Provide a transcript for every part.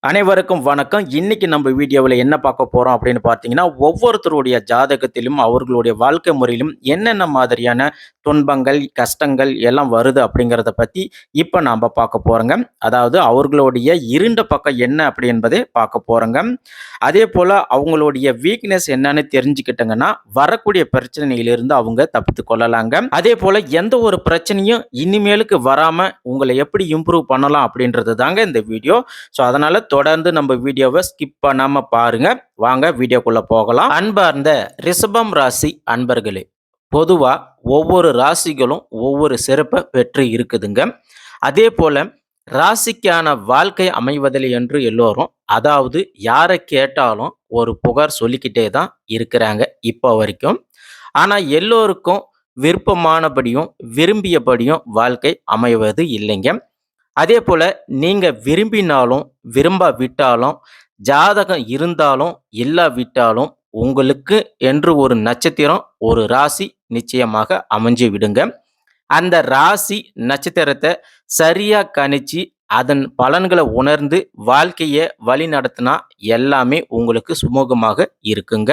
அனைவருக்கும் வணக்கம். இன்னைக்கு நம்ம வீடியோவில் என்ன பார்க்க போறோம் அப்படின்னு பார்த்தீங்கன்னா, ஒவ்வொருத்தருடைய ஜாதகத்திலும், அவர்களுடைய வாழ்க்கை முறையிலும் என்னென்ன மாதிரியான துன்பங்கள், கஷ்டங்கள் எல்லாம் வருது அப்படிங்கிறத பத்தி இப்ப நாம பார்க்க போறோங்க. அதாவது அவர்களுடைய இருண்ட பக்கம் என்ன அப்படி என்பதை பார்க்க போறோங்க. அதேபோல அவங்களுடைய வீக்னஸ் என்னன்னு தெரிஞ்சுக்கிட்டங்கன்னா, வரக்கூடிய பிரச்சனையிலிருந்து அவங்க தப்பித்துக் கொள்ளலாங்க. அதேபோல எந்த ஒரு பிரச்சனையும் இனிமேலுக்கு வராம உங்களை எப்படி இம்ப்ரூவ் பண்ணலாம் அப்படின்றது தாங்க இந்த வீடியோ. ஸோ அதனால தொடர்ந்து நம்ம வீடியோவை ஸ்கிப் பண்ணாம பாருங்க. வாங்க வீடியோக்குள்ள போகலாம். அன்பார்ந்த ரிஷபம் ராசி அன்பர்களே, பொதுவா ஒவ்வொரு ராசிகளும் ஒவ்வொரு சிறப்பை பெற்று இருக்குதுங்க. அதே போல ராசிக்கான வாழ்க்கை அமைவதில்லை என்று எல்லோரும், அதாவது யாரை கேட்டாலும் ஒரு புகார் சொல்லிக்கிட்டே தான் இருக்கிறாங்க இப்போ வரைக்கும். ஆனா எல்லோருக்கும் விருப்பமானபடியும் விரும்பியபடியும் வாழ்க்கை அமைவது இல்லைங்க. அதே போல நீங்க விரும்பினாலும் விரும்பாவிட்டாலும், ஜாதகம் இருந்தாலும் இல்லாவிட்டாலும், உங்களுக்கு என்று ஒரு நட்சத்திரம், ஒரு ராசி நிச்சயமாக அமைஞ்சு விடுங்க. அந்த ராசி நட்சத்திரத்தை சரியா கணிச்சு அதன் பலன்களை உணர்ந்து வாழ்க்கைய வழி நடத்தினா எல்லாமே உங்களுக்கு சுமூகமாக இருக்குங்க.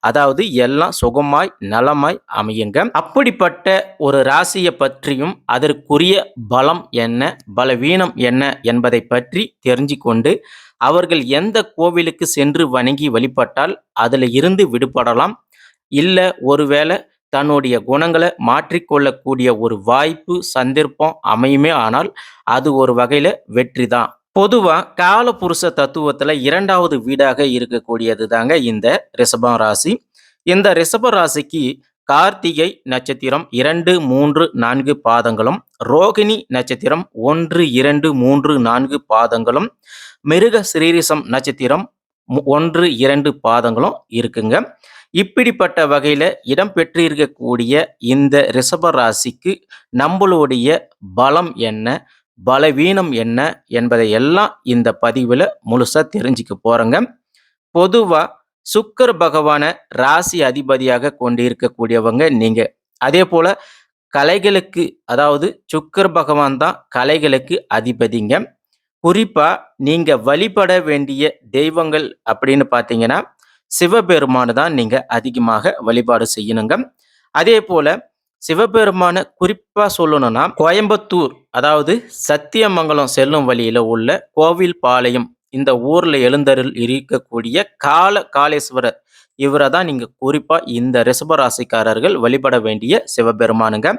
அதாவது எல்லாம் சுகமாய் நலமாய் அமையுங்க. அப்படிப்பட்ட ஒரு ராசியை பற்றியும் அதற்குரிய பலம் என்ன, பலவீனம் என்ன என்பதை பற்றி தெரிஞ்சு கொண்டு அவர்கள் எந்த கோவிலுக்கு சென்று வணங்கி வழிபட்டால் அதில் இருந்து விடுபடலாம், இல்லை ஒருவேளை தன்னுடைய குணங்களை மாற்றிக்கொள்ளக்கூடிய ஒரு வாய்ப்பு சந்தர்ப்பம் அமையுமே ஆனால் அது ஒரு வகையில் வெற்றி தான். பொதுவாக காலபுருஷ தத்துவத்தில் இரண்டாவது வீடாக இருக்கக்கூடியது தாங்க இந்த ரிஷபம் ராசி. இந்த ரிஷப ராசிக்கு கார்த்திகை நட்சத்திரம் 2, 3, 4 பாதங்களும், ரோகிணி நட்சத்திரம் 1, 2, 3, 4 பாதங்களும், மிருக சிரீரிசம் நட்சத்திரம் 1, 2 பாதங்களும் இருக்குங்க. இப்படிப்பட்ட வகையில் இடம்பெற்றிருக்கக்கூடிய இந்த ரிஷப ராசிக்கு நம்மளுடைய பலம் என்ன, பலவீனம் என்ன என்பதை எல்லாம் இந்த பதிவில் முழுசாக தெரிஞ்சுக்க போகிறோங்க. பொதுவாக சுக்கிர பகவானை ராசி அதிபதியாக கொண்டிருக்கக்கூடியவங்க நீங்கள். அதே போல் கலைகளுக்கு, அதாவது சுக்கிர பகவான் தான் கலைகளுக்கு அதிபதிங்க. குறிப்பாக நீங்கள் வழிபட வேண்டிய தெய்வங்கள் அப்படின்னு பார்த்தீங்கன்னா சிவபெருமானு தான் நீங்கள் அதிகமாக வழிபாடு செய்யணுங்க. அதே போல் சிவபெருமான குறிப்பாக சொல்லணும்னா கோயம்புத்தூர், அதாவது சத்தியமங்கலம் செல்லும் வழியில் உள்ள கோவில்பாளையம் இந்த ஊரில் எழுந்தருள் இருக்கக்கூடிய காளேஸ்வரர், இவரை தான் நீங்கள் குறிப்பாக இந்த ரிஷபராசிக்காரர்கள் வழிபட வேண்டிய சிவபெருமானுங்க.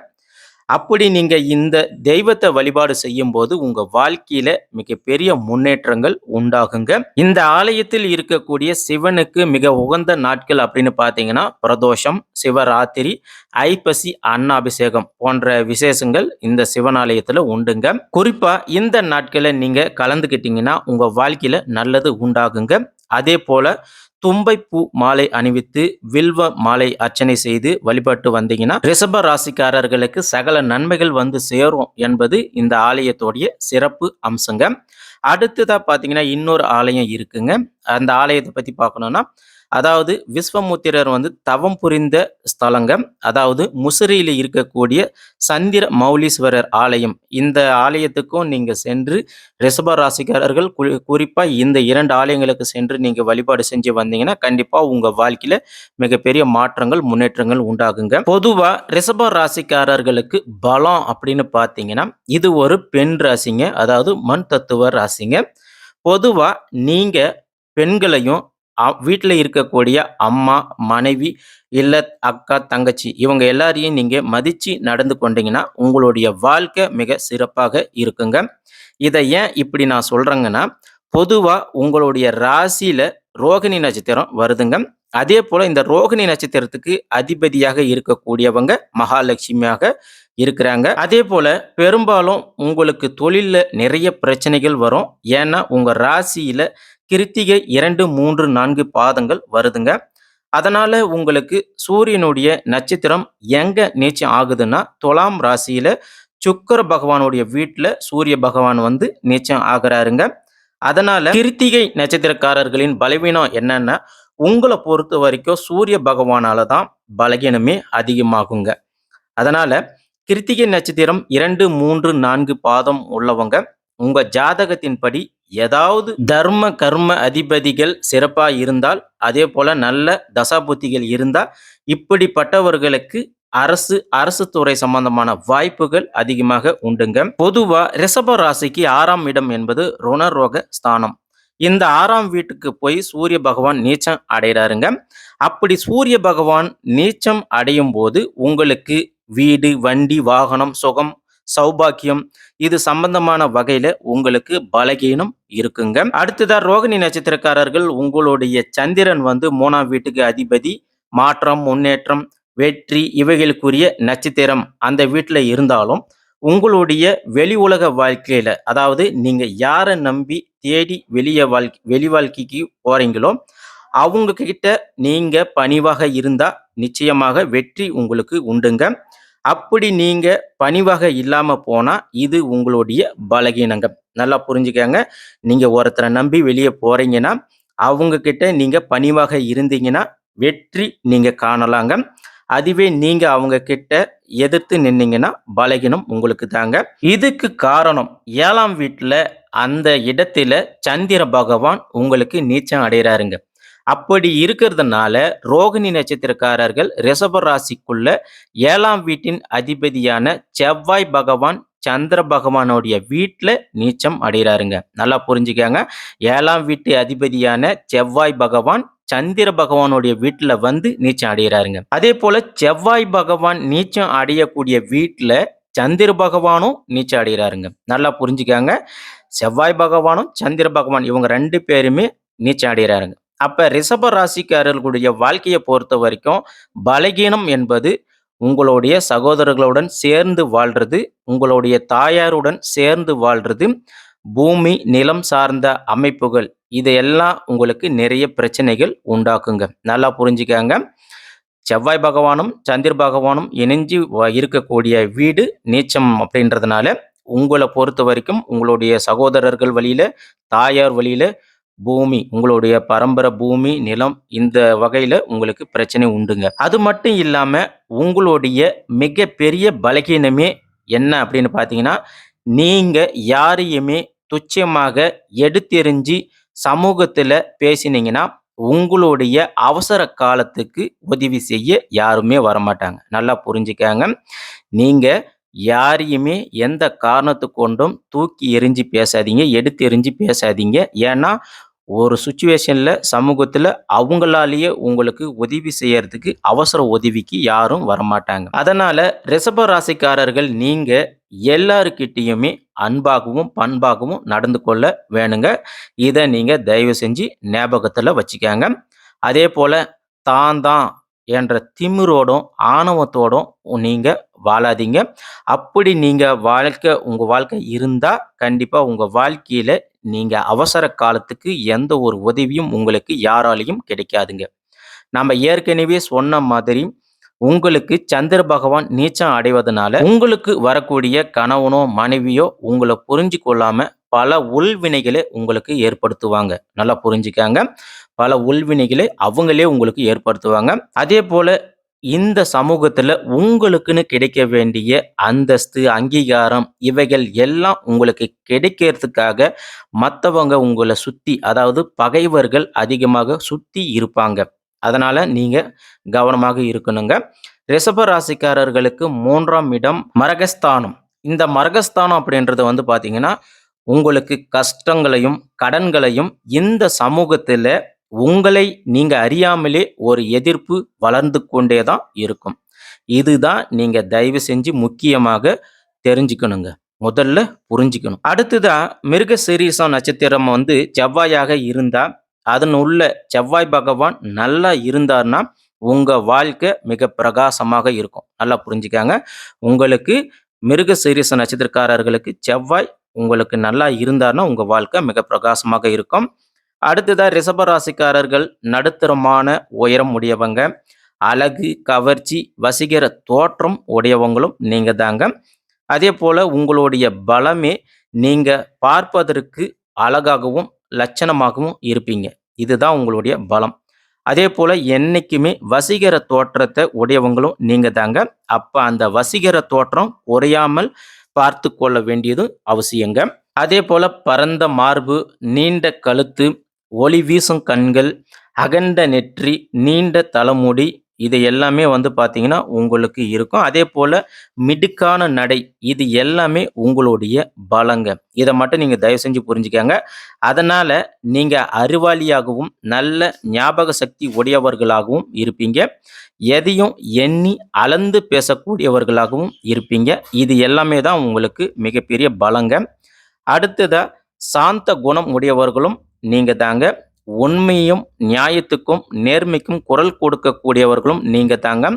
அப்படி நீங்கள் இந்த தெய்வத்தை வழிபாடு செய்யும் போது உங்கள் வாழ்க்கையில் மிகப்பெரிய முன்னேற்றங்கள் உண்டாகுங்க. இந்த ஆலயத்தில் இருக்கக்கூடிய சிவனுக்கு மிக உகந்த நாட்கள் அப்படின்னு பார்த்தீங்கன்னா பிரதோஷம், சிவராத்திரி, ஐப்பசி அன்னாபிஷேகம் போன்ற விசேஷங்கள் இந்த சிவன் ஆலயத்தில் உண்டுங்க. குறிப்பாக இந்த நாட்களை நீங்கள் கலந்துக்கிட்டீங்கன்னா உங்கள் வாழ்க்கையில் நல்லது உண்டாகுங்க. அதே போல் தும்பைப்பூ மாலை அணிவித்து வில்வ மாலை அர்ச்சனை செய்து வழிபட்டு வந்தீங்கன்னா ரிஷப ராசிக்காரர்களுக்கு சகல நன்மைகள் வந்து சேரும் என்பது இந்த ஆலயத்தோடைய சிறப்பு அம்சங்க. அடுத்ததா பார்த்தீங்கன்னா இன்னொரு ஆலயம் இருக்குங்க. அந்த ஆலயத்தை பற்றி பார்க்கணும்னா, அதாவது விஸ்வமுத்திரர் தவம் புரிந்த ஸ்தலங்க. அதாவது முசிறியில் இருக்கக்கூடிய சந்திர மௌலீஸ்வரர் ஆலயம். இந்த ஆலயத்துக்கும் நீங்கள் சென்று ரிஷப ராசிக்காரர்கள் குறிப்பாக இந்த 2 ஆலயங்களுக்கு சென்று நீங்கள் வழிபாடு செஞ்சு வந்தீங்கன்னா கண்டிப்பாக உங்கள் வாழ்க்கையில் மிகப்பெரிய மாற்றங்கள், முன்னேற்றங்கள் உண்டாகுங்க. பொதுவாக ரிஷப ராசிக்காரர்களுக்கு பலம் அப்படின்னு பார்த்தீங்கன்னா இது ஒரு பெண் ராசிங்க, அதாவது மண் தத்துவ ராசிங்க. பொதுவாக நீங்கள் பெண்களையும் வீட்டில் இருக்கக்கூடிய அம்மா, மனைவி, இல்லை அக்கா, தங்கச்சி இவங்க எல்லாரையும் நீங்கள் மதித்து நடந்து கொண்டீங்கன்னா உங்களுடைய வாழ்க்கை மிக சிறப்பாக இருக்குங்க. இதை ஏன் இப்படி நான் சொல்கிறேங்கன்னா, பொதுவாக உங்களுடைய ராசியில் ரோகிணி நட்சத்திரம் வருதுங்க. அதே போல் இந்த ரோகிணி நட்சத்திரத்துக்கு அதிபதியாக இருக்கக்கூடியவங்க மகாலட்சுமியாக இருக்கிறாங்க. அதே போல் பெரும்பாலும் உங்களுக்கு தொழிலில் நிறைய பிரச்சனைகள் வரும். ஏன்னா உங்கள் ராசியில் கிருத்திகை 2, 3, 4 பாதங்கள் வருதுங்க. அதனால உங்களுக்கு சூரியனுடைய நட்சத்திரம் எங்க நீச்சம் ஆகுதுன்னா துலாம் ராசியில சுக்கிர பகவானுடைய வீட்டில் சூரிய பகவான் நீச்சம் ஆகிறாருங்க. அதனால கிருத்திகை நட்சத்திரக்காரர்களின் பலவீனம் என்னன்னா, உங்களை பொறுத்த வரைக்கும் சூரிய பகவானால தான் பலகீனமே அதிகமாகுங்க. அதனால கிருத்திகை நட்சத்திரம் 2, 3, 4 பாதம் உள்ளவங்க உங்க ஜாதகத்தின்படி ஏதாவது தர்ம கர்ம அதிபதிகள் சிறப்பா இருந்தால், அதே போல நல்ல தசாபுத்திகள் இருந்தா, இப்படிப்பட்டவர்களுக்கு அரசு துறை சம்பந்தமான வாய்ப்புகள் அதிகமாக உண்டுங்க. பொதுவா ரிஷப ராசிக்கு 6ஆம் இடம் என்பது ருணரோக ஸ்தானம். இந்த 6ஆம் வீட்டுக்கு போய் சூரிய பகவான் நீச்சம் அடைகிறாருங்க. அப்படி சூரிய பகவான் நீச்சம் அடையும் போது உங்களுக்கு வீடு, வண்டி, வாகனம், சுகம், சௌபாக்கியம் இது சம்பந்தமான வகையில உங்களுக்கு பலகீனம் இருக்குங்க. அடுத்ததா ரோகிணி நட்சத்திரக்காரர்கள், உங்களுடைய சந்திரன் 3ஆம் வீட்டுக்கு அதிபதி. மாற்றம், முன்னேற்றம், வெற்றி இவைகளுக்குரிய நட்சத்திரம் அந்த வீட்டுல இருந்தாலும், உங்களுடைய வெளி உலக வாழ்க்கையில, அதாவது நீங்க யாரை நம்பி தேடி வெளி வாழ்க்கைக்கு போறீங்களோ அவங்க கிட்ட நீங்க பணிவாக இருந்தா நிச்சயமாக வெற்றி உங்களுக்கு உண்டுங்க. அப்படி நீங்க பணிவாக இல்லாம போனா இது உங்களுடைய பலகீனங்க. நல்லா புரிஞ்சுக்கங்க. நீங்க ஒருத்தரை நம்பி வெளியே போறீங்கன்னா அவங்க கிட்ட நீங்க பணிவாக இருந்தீங்கன்னா வெற்றி நீங்க காணலாங்க. அதுவே நீங்க அவங்க கிட்ட எதிர்த்து நின்னீங்கன்னா பலகீனம் உங்களுக்கு தாங்க. இதுக்கு காரணம் 7ஆம் வீட்டுல அந்த இடத்துல சந்திர பகவான் உங்களுக்கு நீச்சம் அடைகிறாருங்க. அப்படி இருக்கிறதுனால ரோகிணி நட்சத்திரக்காரர்கள் ரிஷப ராசிக்குள்ள 7ஆம் வீட்டின் அதிபதியான செவ்வாய் பகவான் சந்திர பகவானுடைய வீட்டுல நீச்சம் அடைகிறாருங்க. நல்லா புரிஞ்சுக்கங்க. 7ஆம் வீட்டு அதிபதியான செவ்வாய் பகவான் சந்திர பகவானுடைய வீட்டுல நீச்சம் அடைகிறாருங்க. அதே போல செவ்வாய் பகவான் நீச்சம் அடையக்கூடிய வீட்டுல சந்திர பகவானும் நீச்சம் அடைகிறாருங்க. நல்லா புரிஞ்சுக்கங்க. செவ்வாய் பகவானும் சந்திர பகவான் இவங்க 2 பேருமே நீச்சம் அடைகிறாருங்க. அப்ப ரிஷப ராசிக்காரர்களுடைய வாழ்க்கையை பொறுத்த வரைக்கும் பலகீனம் என்பது உங்களுடைய சகோதரர்களுடன் சேர்ந்து வாழ்றது, உங்களுடைய தாயாருடன் சேர்ந்து வாழ்றது, பூமி நிலம் சார்ந்த அமைப்புகள் இதையெல்லாம் உங்களுக்கு நிறைய பிரச்சனைகள் உண்டாக்குங்க. நல்லா புரிஞ்சுக்கங்க. செவ்வாய் பகவானும் சந்திர பகவானும் இணைஞ்சு இருக்கக்கூடிய வீடு நீச்சம் அப்படின்றதுனால உங்களை பொறுத்த வரைக்கும் உங்களுடைய சகோதரர்கள் வழியில, தாயார் வழியில பூமி, உங்களுடைய பரம்பரை பூமி, நிலம் இந்த வகையில உங்களுக்கு பிரச்சனை உண்டுங்க. அது மட்டும் இல்லாம உங்களுடைய மிகப்பெரிய பலகீனமே என்ன அப்படின்னு பார்த்தீங்கன்னா, நீங்க யாரையுமே துச்சமாக எடுத்தெறிஞ்சு சமூகத்துல பேசினீங்கன்னா, உங்களுடைய அவசர காலத்துக்கு உதவி செய்ய யாருமே வரமாட்டாங்க. நல்லா புரிஞ்சுக்கங்க. நீங்க யாரையுமே எந்த காரணத்து கொண்டும் தூக்கி எறிஞ்சு பேசாதீங்க, எடுத்து எறிஞ்சு பேசாதீங்க. ஏன்னா ஒரு சுச்சுவேஷன்ல சமூகத்துல அவங்களாலேயே உங்களுக்கு உதவி செய்யறதுக்கு அவசர உதவிக்கு யாரும் வரமாட்டாங்க. அதனால ரிஷப ராசிக்காரர்கள் நீங்க எல்லாருக்கிட்டையுமே அன்பாகவும் பண்பாகவும் நடந்து கொள்ள வேணுங்க. இதை நீங்க தயவு செஞ்சு ஞாபகத்துல வச்சுக்கங்க. அதே போல தான் என்ற திமிரோடும் ஆணவத்தோடும் நீங்க வாழாதீங்க. அப்படி நீங்க உங்க வாழ்க்கை இருந்தா கண்டிப்பா உங்க வாழ்க்கையில நீங்க அவசர காலத்துக்கு எந்த ஒரு உதவியும் உங்களுக்கு யாராலையும் கிடைக்காதுங்க. நம்ம ஏற்கனவே சொன்ன மாதிரி உங்களுக்கு சந்திர பகவான் நீச்சம் அடைவதனால உங்களுக்கு வரக்கூடிய கணவனோ மனைவியோ உங்களை புரிஞ்சு கொள்ளாம பல உள்வினைகளை உங்களுக்கு ஏற்படுத்துவாங்க. நல்லா புரிஞ்சுக்காங்க. பல உள்வினைகளை அவங்களே உங்களுக்கு ஏற்படுத்துவாங்க. அதே போல இந்த சமூகத்துல உங்களுக்குன்னு கிடைக்க வேண்டிய அந்தஸ்து, அங்கீகாரம் இவைகள் எல்லாம் உங்களுக்கு கிடைக்கிறதுக்காக மற்றவங்க உங்களை சுத்தி, அதாவது பகைவர்கள் அதிகமாக சுத்தி இருப்பாங்க. அதனால நீங்க கவனமாக இருக்கணுங்க. ரிஷப ராசிக்காரர்களுக்கு 3ஆம் இடம் மரகஸ்தானம். இந்த மரகஸ்தானம் அப்படின்றது பார்த்தீங்கன்னா, உங்களுக்கு கஷ்டங்களையும் கடன்களையும் இந்த சமூகத்துல உங்களை நீங்க அறியாமலே ஒரு எதிர்ப்பு வளர்ந்து கொண்டே தான் இருக்கும். இதுதான் நீங்க தயவு செஞ்சு முக்கியமாக தெரிஞ்சுக்கணுங்க. முதல்ல புரிஞ்சுக்கணும். அடுத்ததா மிருகசீரிஷம் நட்சத்திரம் செவ்வாயாக இருந்தா, அதன் உள்ள செவ்வாய் பகவான் நல்லா இருந்தார்னா உங்க வாழ்க்கை மிக பிரகாசமாக இருக்கும். நல்லா புரிஞ்சுக்காங்க. உங்களுக்கு மிருகசீரிஷ நட்சத்திரக்காரர்களுக்கு செவ்வாய் உங்களுக்கு நல்லா இருந்தார்னா உங்க வாழ்க்கை மிக பிரகாசமாக இருக்கும். அடுத்ததா ரிஷப ராசிக்காரர்கள் நடுத்தரமான உயரம் உடையவங்க, அழகு, கவர்ச்சி, வசீகர தோற்றம் உடையவங்களும் நீங்க தாங்க. அதே போல உங்களுடைய பலமே நீங்க பார்ப்பதற்கு அழகாகவும் லட்சணமாகவும் இருப்பீங்க. இதுதான் உங்களுடைய பலம். அதே போல என்னைக்குமே வசீகர தோற்றத்தை உடையவங்களும் நீங்க தாங்க. அப்ப அந்த வசீகர தோற்றம் குறையாமல் பார்த்து கொள்ள வேண்டியது அவசியங்க. அதேபோல பரந்த மார்பு, நீண்ட கழுத்து, ஒளி வீசும் கண்கள், அகண்ட நெற்றி, நீண்ட தலைமுடி இது எல்லாமே வந்து பார்த்தீங்கன்னா, உங்களுக்கு இருக்கும். அதேபோல மிடுக்கான நடை இது எல்லாமே உங்களுடைய பலங்க. இத மட்டும் நீங்க தயவு செஞ்சு புரிஞ்சுக்கங்க. அதனால நீங்க அறிவாளியாகவும், நல்ல ஞாபக சக்தி உடையவர்களாகவும் இருப்பீங்க. எதையும் எண்ணி அளந்து பேசக்கூடியவர்களாகவும் இருப்பீங்க. இது எல்லாமே தான் உங்களுக்கு மிகப்பெரிய பலங்க. அடுத்ததா சாந்த குணம் உடையவர்களும் நீங்க தாங்க. உண்மையும், நியாயத்துக்கும், நேர்மைக்கும் குரல் கொடுக்கக்கூடியவர்களும் நீங்க தாங்க.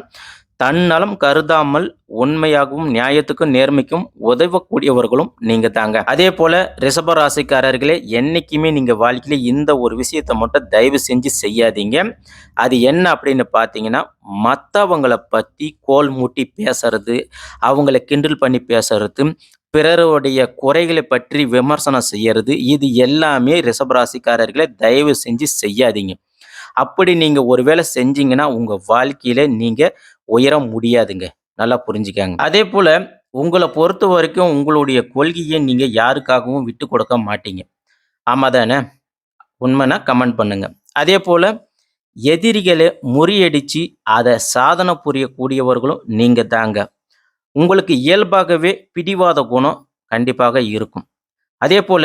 தன்னலம் கருதாமல் உண்மையாகவும், நியாயத்துக்கும், நேர்மைக்கும் உதவக்கூடியவர்களும் நீங்க தாங்க. அதேபோல ரிஷப ராசிக்காரர்களே, என்னைக்குமே நீங்க வாழ்க்கையில இந்த ஒரு விஷயத்த மட்டும் தயவு செஞ்சு செய்யாதீங்க. அது என்ன அப்படின்னு பார்த்தீங்கன்னா, மத்தவங்கள பத்தி கோல் மூட்டி பேசுறது, அவங்கள கிண்டல் பண்ணி பேசுறது, பிறருடைய குறைகளை பற்றி விமர்சனம் செய்யறது, இது எல்லாமே ரிஷபராசிக்காரர்களே தயவு செஞ்சு செய்யாதீங்க. அப்படி நீங்க ஒருவேளை செஞ்சீங்கன்னா, உங்க வாழ்க்கையில நீங்க உயர முடியாதுங்க. நல்லா புரிஞ்சுக்கங்க. அதேபோல உங்கள பொறுத்தவரைக்கும் உங்களுடைய கொள்கைய நீங்க யாருக்காகவும் விட்டுக் கொடுக்க மாட்டீங்க. ஆமா தானே? உண்மைன்னா கமெண்ட் பண்ணுங்க. அதேபோல எதிரிகள முறியடிச்சு அத சாதனை புரியக்கூடியவர்களும் நீங்க தாங்க. உங்களுக்கு இயல்பாகவே பிடிவாத குணம் கண்டிப்பாக இருக்கும். அதேபோல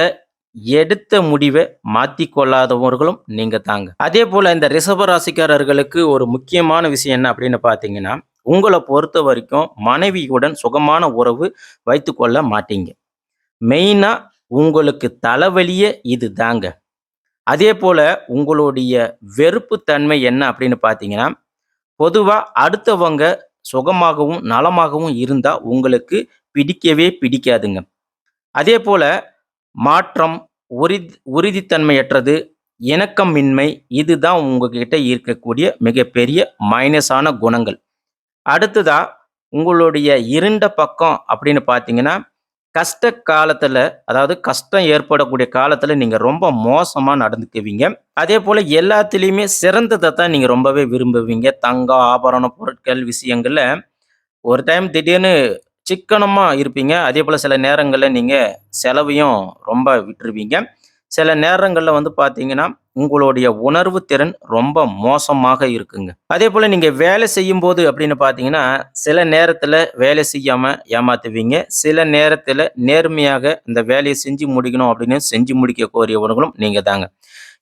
எடுத்த முடிவ மாத்திக் கொள்ளாதவர்களும் நீங்க தாங்க. அதேபோல இந்த ரிஷப ராசிக்காரர்களுக்கு ஒரு முக்கியமான விஷயம் என்ன அப்படின்னு பார்த்தீங்கன்னா, உங்கள பொறுத்தவரைக்கும் மனைவியுடன் சுகமான உறவு வைத்துக்கொள்ள மாட்டீங்க. மெயினா உங்களுக்கு தலைவலியே இதுதாங்க. அதேபோல உங்களுடைய வெறுப்பு தன்மை என்ன அப்படின்னு பார்த்தீங்கன்னா, பொதுவா அடுத்தவங்க சுகமாகவும், நலமாகவும் இருந்தா உங்களுக்கு பிடிக்கவே பிடிக்காதுங்க. அதேபோல மாற்றம், உறுதித்தன்மையற்றது, இணக்கமின்மை இதுதான் உங்ககிட்ட இருக்கக்கூடிய மிகப்பெரிய மைனஸான குணங்கள். அடுத்ததா உங்களுடைய இருண்ட பக்கம் அப்படின்னு பார்த்தீங்கன்னா, கஷ்ட காலத்துல அதாவது கஷ்டம் ஏற்படக்கூடிய காலத்துல நீங்க ரொம்ப மோசமா நடந்துக்குவீங்க. அதேபோல எல்லாத்துலயுமே சிறந்தத தான் நீங்க ரொம்பவே விரும்புவீங்க. தங்கம், ஆபரண பொருட்கள் விஷயங்கள்ல ஒரு டைம் திடீர்னு சிக்கனமா இருப்பீங்க. அதேபோல சில நேரங்கள்ல நீங்க செலவையும் ரொம்ப விட்டுருவீங்க. சில நேரங்கள்ல வந்து பார்த்தீங்கன்னா, உங்களுடைய உணர்வு திறன் ரொம்ப மோசமாக இருக்குங்க. அதேபோல நீங்க வேலை செய்யும்போது அப்படின்னு பார்த்தீங்கன்னா, சில நேரத்தில வேலை செய்யாம ஏமாத்துவீங்க. சில நேரத்தில நேர்மையாக இந்த வேலைய செஞ்சு முடிக்கணும் அப்படின்னு செஞ்சு முடிக்க கோரியவர்களும் நீங்க தாங்க.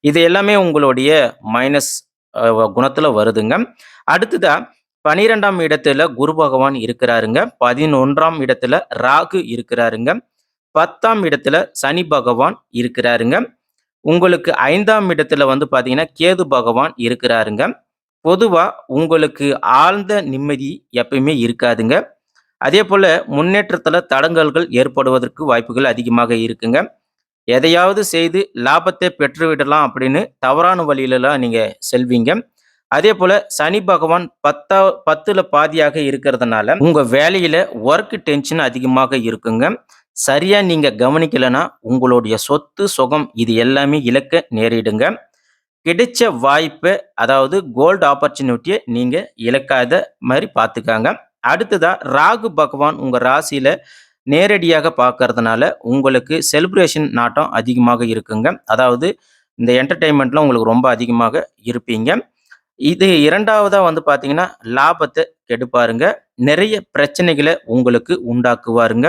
இது எல்லாமே உங்களுடைய மைனஸ் குணத்தில வருதுங்க. அடுத்ததா 12ஆம் இடத்துல குரு பகவான் இருக்கிறாருங்க. 11ஆம் இடத்துல ராகு இருக்கிறாருங்க. 10ஆம் இடத்துல சனி பகவான் இருக்கிறாருங்க. உங்களுக்கு 5ஆம் இடத்துல வந்து பார்த்தீங்கன்னா, கேது பகவான் இருக்கிறாருங்க. பொதுவா உங்களுக்கு ஆழ்ந்த நிம்மதி எப்பயுமே இருக்காதுங்க. அதேபோல முன்னேற்றத்துல தடங்கல்கள் ஏற்படுவதற்கு வாய்ப்புகள் அதிகமாக இருக்குங்க. எதையாவது செய்து லாபத்தை பெற்றுவிடலாம் அப்படின்னு தவறான வழியிலலாம் நீங்க செல்வீங்க. அதேபோல சனி பகவான் 10ல பாதியாக இருக்கிறதுனால, உங்க வேலையில வொர்க் டென்ஷன் அதிகமாக இருக்குங்க. சரியா நீங்க கவனிக்கலன்னா, உங்களுடைய சொத்து, சுகம் இது எல்லாமே இழக்க நேரிடுங்க. கிடைச்ச வாய்ப்ப அதாவது கோல்ட் ஆப்பர்ச்சுனிட்டிய நீங்க இழக்காத மாரி பார்த்துக்கங்க. அடுத்ததா ராகு பகவான் உங்க ராசியில நேரடியாக பார்க்கறதுனால, உங்களுக்கு செலிப்ரேஷன் நாட்டம் அதிகமாக இருக்குங்க. அதாவது இந்த என்டர்டெயின்மென்ட்ல உங்களுக்கு ரொம்ப அதிகமாக இருப்பீங்க. இது 2வதா வந்து பார்த்தீங்கன்னா, லாபத்த கெடுப்பாருங்க. நிறைய பிரச்சனைகள உங்களுக்கு உண்டாக்குவாருங்க.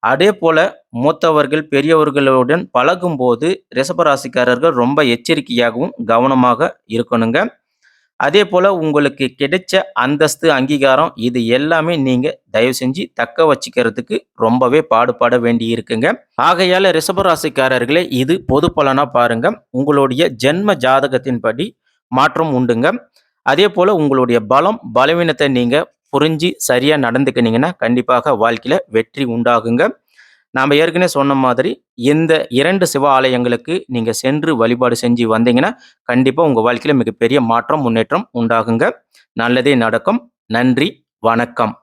அதேபோல மூத்தவர்கள், பெரியவர்களுடன் பழகும்போது ரிஷபராசிக்காரர்கள் ரொம்ப எச்சரிக்கையாகவும், கவனமாக இருக்கணுங்க. அதேபோல உங்களுக்கு கிடைச்ச அந்தஸ்து, அங்கீகாரம் இது எல்லாமே நீங்க தயவு செஞ்சு தக்க வச்சுக்கிறதுக்கு ரொம்பவே பாடுபட வேண்டியிருக்குங்க. ஆகையால ரிஷபராசிக்காரர்களே இது பொது பலனா பாருங்க. உங்களுடைய ஜென்ம ஜாதகத்தின்படி மாற்றம் உண்டுங்க. அதேபோல உங்களுடைய பலம், பலவீனத்த நீங்க புரிஞ்சு சரியா நடந்துக்கினீங்கன்னா, கண்டிப்பாக வாழ்க்கையில வெற்றி உண்டாகுங்க. நாம ஏற்கனவே சொன்ன மாதிரி, இந்த 2 சிவ ஆலயங்களுக்கு நீங்க சென்று வழிபாடு செஞ்சு வந்தீங்கன்னா, கண்டிப்பா உங்க வாழ்க்கையில மிகப்பெரிய மாற்றம், முன்னேற்றம் உண்டாகுங்க. நல்லதே நடக்கும். நன்றி, வணக்கம்.